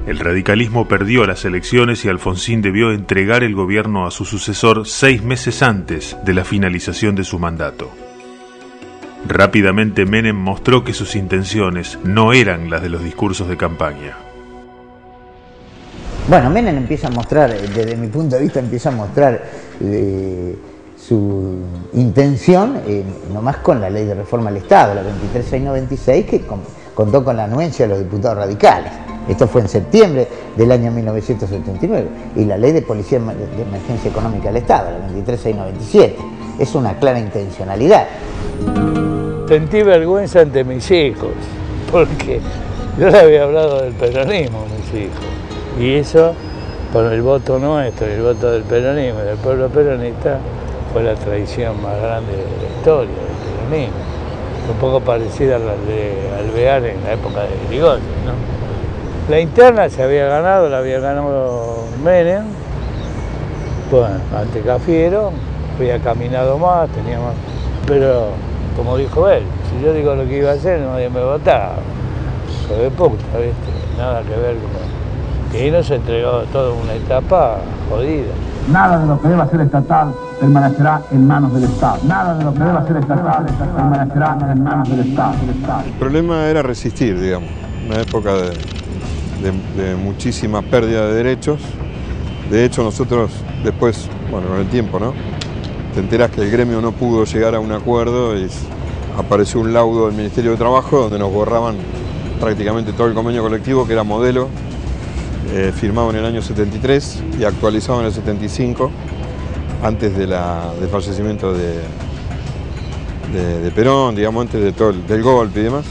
El radicalismo perdió las elecciones y Alfonsín debió entregar el gobierno a su sucesor 6 meses antes de la finalización de su mandato. Rápidamente Menem mostró que sus intenciones no eran las de los discursos de campaña. Bueno, Menem empieza a mostrar, desde mi punto de vista, empieza a mostrar su intención, nomás con la ley de reforma al Estado, la 23696, que contó con la anuencia de los diputados radicales. Esto fue en septiembre del año 1979. Y la ley de policía de emergencia económica del Estado, la 23697. Es una clara intencionalidad. Sentí vergüenza ante mis hijos, porque yo le había hablado del peronismo a mis hijos. Y eso, con el voto nuestro y el voto del peronismo y del pueblo peronista, fue la traición más grande de la historia del peronismo. Un poco parecida a la de Alvear en la época de Irigoyen, ¿no? La interna se había ganado, la había ganado Menem. Bueno, ante Cafiero, había caminado más, tenía más. Pero, como dijo él, si yo digo lo que iba a hacer, nadie me votaba. Hijo de puta, ¿viste? Nada que ver con... Y nos entregó toda una etapa jodida. Nada de lo que deba ser estatal permanecerá en manos del Estado. Nada de lo que deba ser estatal permanecerá en manos del Estado. El problema era resistir, digamos. Una época de muchísima pérdida de derechos. De hecho, nosotros después, bueno, con el tiempo, ¿no? Te enterás que el gremio no pudo llegar a un acuerdo y apareció un laudo del Ministerio de Trabajo donde nos borraban prácticamente todo el convenio colectivo, que era modelo, firmado en el año 73 y actualizado en el 75, antes del fallecimiento de Perón, digamos, antes de todo del golpe y demás.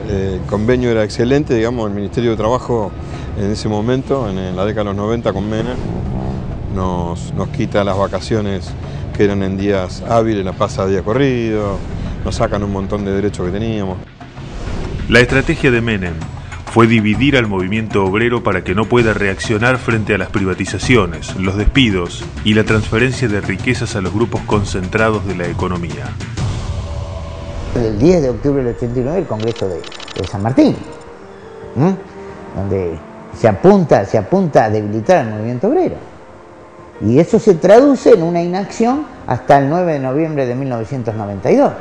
El convenio era excelente, digamos, el Ministerio de Trabajo en ese momento, en la década de los 90 con Menem, nos quita las vacaciones que eran en días hábiles, la pasa a día corrido, nos sacan un montón de derechos que teníamos. La estrategia de Menem fue dividir al movimiento obrero para que no pueda reaccionar frente a las privatizaciones, los despidos y la transferencia de riquezas a los grupos concentrados de la economía. El 10 de octubre del 89, el Congreso de San Martín, donde se apunta a debilitar al movimiento obrero. Y eso se traduce en una inacción hasta el 9 de noviembre de 1992.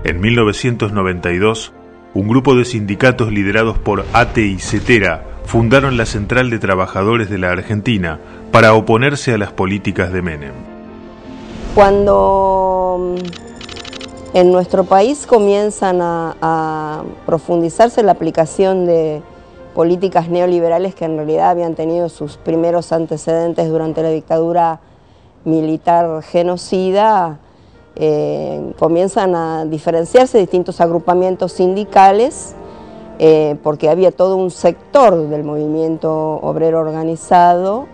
En 1992, un grupo de sindicatos liderados por ATE y CETERA fundaron la Central de Trabajadores de la Argentina para oponerse a las políticas de Menem. Cuando en nuestro país comienzan a profundizarse la aplicación de políticas neoliberales que en realidad habían tenido sus primeros antecedentes durante la dictadura militar genocida, comienzan a diferenciarse distintos agrupamientos sindicales porque había todo un sector del movimiento obrero organizado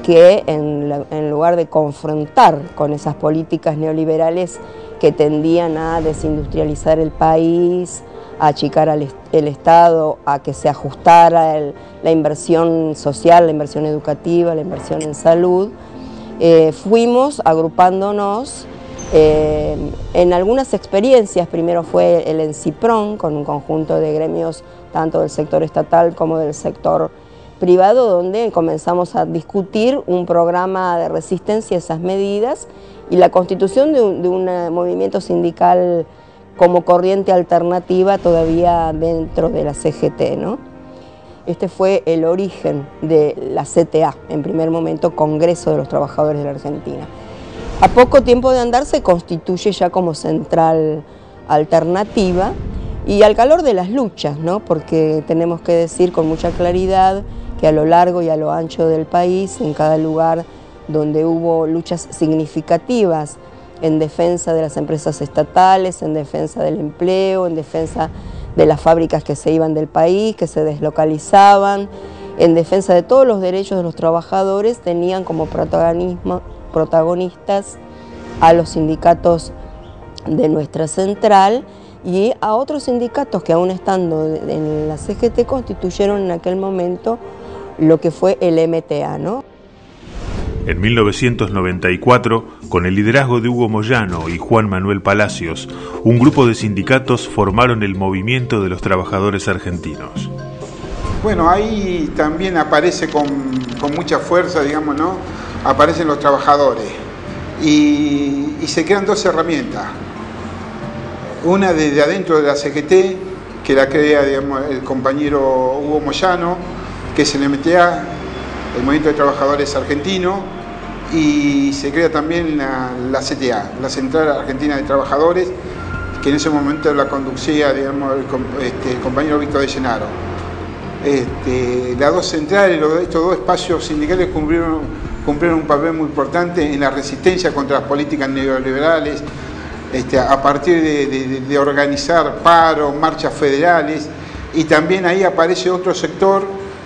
que en lugar de confrontar con esas políticas neoliberales que tendían a desindustrializar el país, a achicar el Estado, a que se ajustara la inversión social, la inversión educativa, la inversión en salud, fuimos agrupándonos en algunas experiencias. Primero fue el ENCIPRON, con un conjunto de gremios tanto del sector estatal como del sector privado, donde comenzamos a discutir un programa de resistencia a esas medidas y la constitución de un movimiento sindical como corriente alternativa todavía dentro de la CGT, ¿no? Este fue el origen de la CTA, en primer momento Congreso de los Trabajadores de la Argentina. A poco tiempo de andar se constituye ya como central alternativa y al calor de las luchas, ¿no? Porque tenemos que decir con mucha claridad que a lo largo y a lo ancho del país, en cada lugar donde hubo luchas significativas en defensa de las empresas estatales, en defensa del empleo, en defensa de las fábricas que se iban del país, que se deslocalizaban, en defensa de todos los derechos de los trabajadores, tenían como protagonistas a los sindicatos de nuestra central y a otros sindicatos que aún estando en la CGT constituyeron en aquel momento lo que fue el MTA, ¿no? En 1994 con el liderazgo de Hugo Moyano y Juan Manuel Palacios, un grupo de sindicatos formaron el Movimiento de los Trabajadores Argentinos. Bueno, ahí también aparece con mucha fuerza, digamos, ¿no? Aparecen los trabajadores y se crean dos herramientas. Una desde adentro de la CGT, que la crea, digamos, el compañero Hugo Moyano, que es el MTA, el Movimiento de Trabajadores Argentino, y se crea también la CTA, la Central Argentina de Trabajadores, que en ese momento la conducía, digamos, el compañero Víctor de Llenaro. Las dos centrales, estos dos espacios sindicales cumplieron un papel muy importante en la resistencia contra las políticas neoliberales, a partir de organizar paros, marchas federales, y también ahí aparece otro sector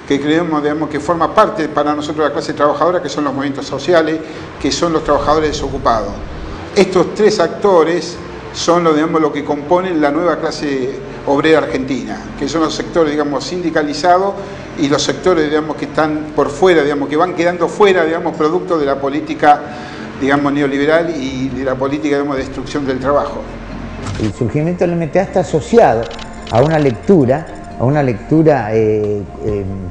que creemos, digamos, que forma parte para nosotros de la clase trabajadora, que son los movimientos sociales, que son los trabajadores desocupados. Estos tres actores son lo que componen la nueva clase obrera argentina, que son los sectores, digamos, sindicalizados y los sectores, digamos, que están por fuera, digamos, que van quedando fuera, digamos, producto de la política, digamos, neoliberal y de la política, digamos, de destrucción del trabajo. El surgimiento del MTA está asociado a una lectura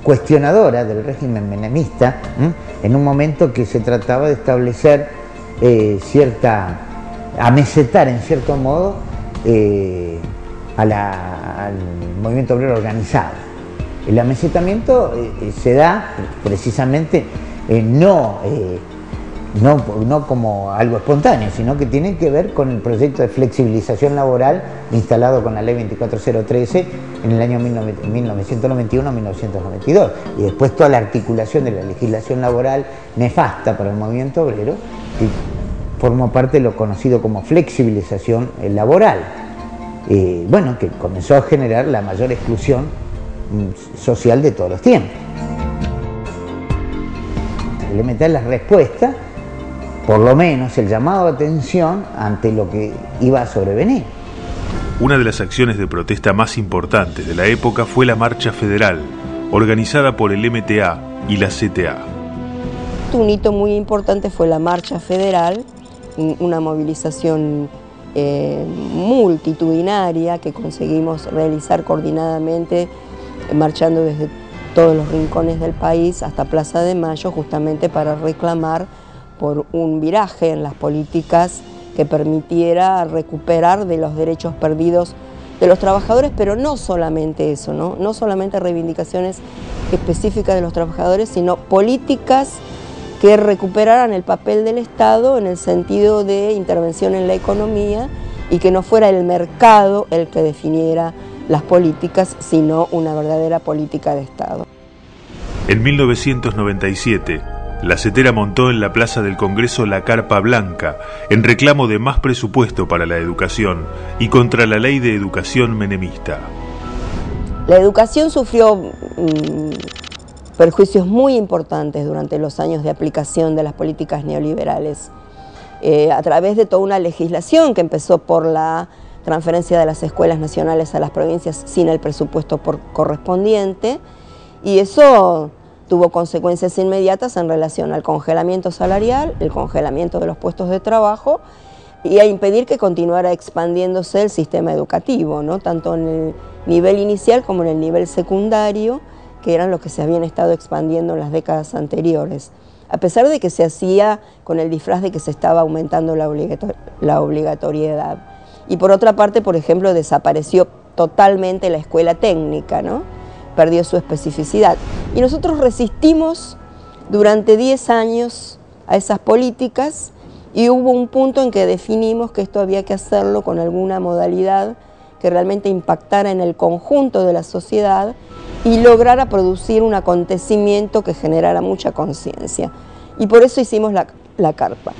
cuestionadora del régimen menemista, en un momento que se trataba de establecer amesetar en cierto modo al movimiento obrero organizado. El amesetamiento se da precisamente no como algo espontáneo, sino que tiene que ver con el proyecto de flexibilización laboral instalado con la ley 24013 en el año 1991-1992, y después toda la articulación de la legislación laboral nefasta para el movimiento obrero, que formó parte de lo conocido como flexibilización laboral, que comenzó a generar la mayor exclusión social de todos los tiempos. El MTA es la respuesta, por lo menos el llamado de atención ante lo que iba a sobrevenir. Una de las acciones de protesta más importantes de la época fue la Marcha Federal, organizada por el MTA y la CTA. Un hito muy importante fue la Marcha Federal, una movilización multitudinaria que conseguimos realizar coordinadamente, marchando desde todos los rincones del país hasta Plaza de Mayo, justamente para reclamar por un viraje en las políticas que permitiera recuperar de los derechos perdidos de los trabajadores, pero no solamente eso, no solamente reivindicaciones específicas de los trabajadores, sino políticas que recuperaran el papel del Estado en el sentido de intervención en la economía y que no fuera el mercado el que definiera las políticas, sino una verdadera política de Estado. En 1997, la CETERA montó en la Plaza del Congreso la Carpa Blanca, en reclamo de más presupuesto para la educación y contra la ley de educación menemista. La educación sufrió perjuicios muy importantes durante los años de aplicación de las políticas neoliberales, a través de toda una legislación que empezó por la transferencia de las escuelas nacionales a las provincias sin el presupuesto correspondiente, y eso tuvo consecuencias inmediatas en relación al congelamiento salarial, el congelamiento de los puestos de trabajo y a impedir que continuara expandiéndose el sistema educativo, tanto en el nivel inicial como en el nivel secundario, que eran los que se habían estado expandiendo en las décadas anteriores, a pesar de que se hacía con el disfraz de que se estaba aumentando la obligatoriedad. Y por otra parte, por ejemplo, desapareció totalmente la escuela técnica, perdió su especificidad. Y nosotros resistimos durante 10 años a esas políticas y hubo un punto en que definimos que esto había que hacerlo con alguna modalidad que realmente impactara en el conjunto de la sociedad y lograra producir un acontecimiento que generara mucha conciencia. Y por eso hicimos la carpa.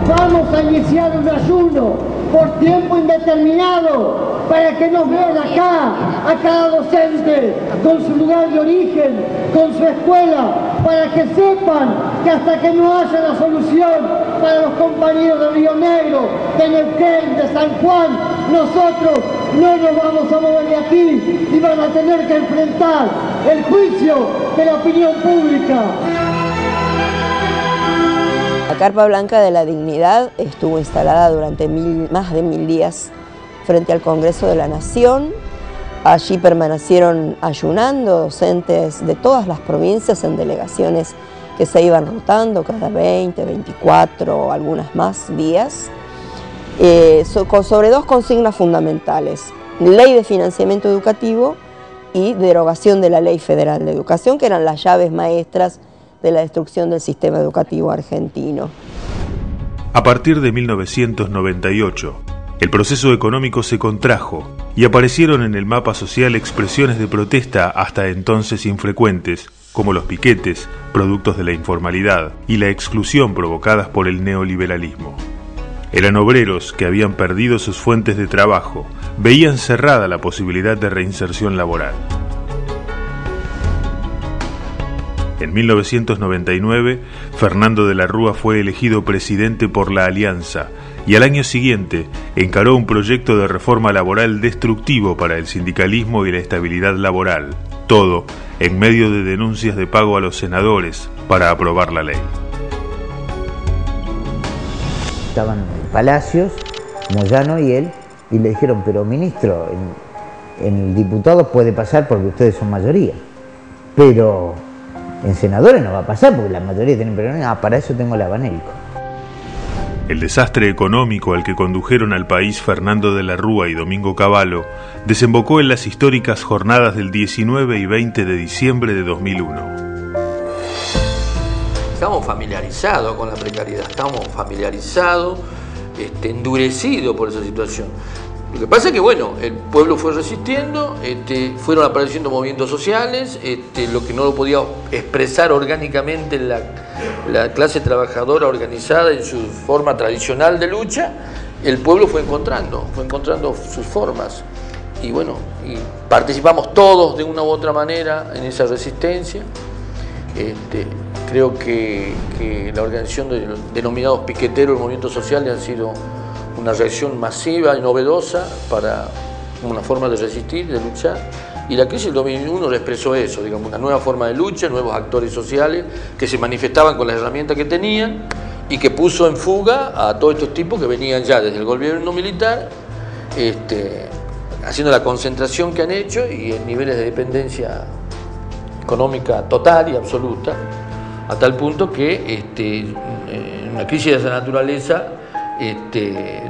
Vamos a iniciar un ayuno por tiempo indeterminado para que nos vean acá, a cada docente, con su lugar de origen, con su escuela, para que sepan que hasta que no haya la solución para los compañeros de Río Negro, de Neuquén, de San Juan, nosotros no nos vamos a mover de aquí y van a tener que enfrentar el juicio de la opinión pública. Carpa Blanca de la Dignidad estuvo instalada durante más de 1000 días frente al Congreso de la Nación. Allí permanecieron ayunando docentes de todas las provincias en delegaciones que se iban rotando cada 20, 24, algunas más días, sobre dos consignas fundamentales: ley de financiamiento educativo y derogación de la Ley Federal de Educación, que eran las llaves maestras de la destrucción del sistema educativo argentino. A partir de 1998, el proceso económico se contrajo y aparecieron en el mapa social expresiones de protesta hasta entonces infrecuentes, como los piquetes, productos de la informalidad, y la exclusión provocadas por el neoliberalismo. Eran obreros que habían perdido sus fuentes de trabajo, veían cerrada la posibilidad de reinserción laboral. En 1999, Fernando de la Rúa fue elegido presidente por la Alianza y al año siguiente encaró un proyecto de reforma laboral destructivo para el sindicalismo y la estabilidad laboral, todo en medio de denuncias de pago a los senadores para aprobar la ley. Estaban en Palacios, Moyano y él, y le dijeron: pero ministro, en diputados puede pasar porque ustedes son mayoría, pero en senadores no va a pasar porque la mayoría tienen peronismo. Para eso tengo el abanico. El desastre económico al que condujeron al país Fernando de la Rúa y Domingo Cavallo desembocó en las históricas jornadas del 19 y 20 de diciembre de 2001. Estamos familiarizados con la precariedad, estamos familiarizados, endurecidos por esa situación. Lo que pasa es que, bueno, el pueblo fue resistiendo, fueron apareciendo movimientos sociales, lo que no lo podía expresar orgánicamente la clase trabajadora organizada en su forma tradicional de lucha, el pueblo fue encontrando sus formas. Y bueno, y participamos todos de una u otra manera en esa resistencia. Creo que la organización de los denominados piqueteros del movimiento social ha sido una reacción masiva y novedosa para una forma de resistir, de luchar. Y la crisis del 2001 expresó eso, digamos, una nueva forma de lucha, nuevos actores sociales que se manifestaban con las herramientas que tenían y que puso en fuga a todos estos tipos que venían ya desde el gobierno militar, haciendo la concentración que han hecho y en niveles de dependencia económica total y absoluta, a tal punto que en una crisis de esa naturaleza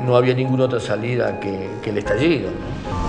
no había ninguna otra salida que el estallido, ¿no?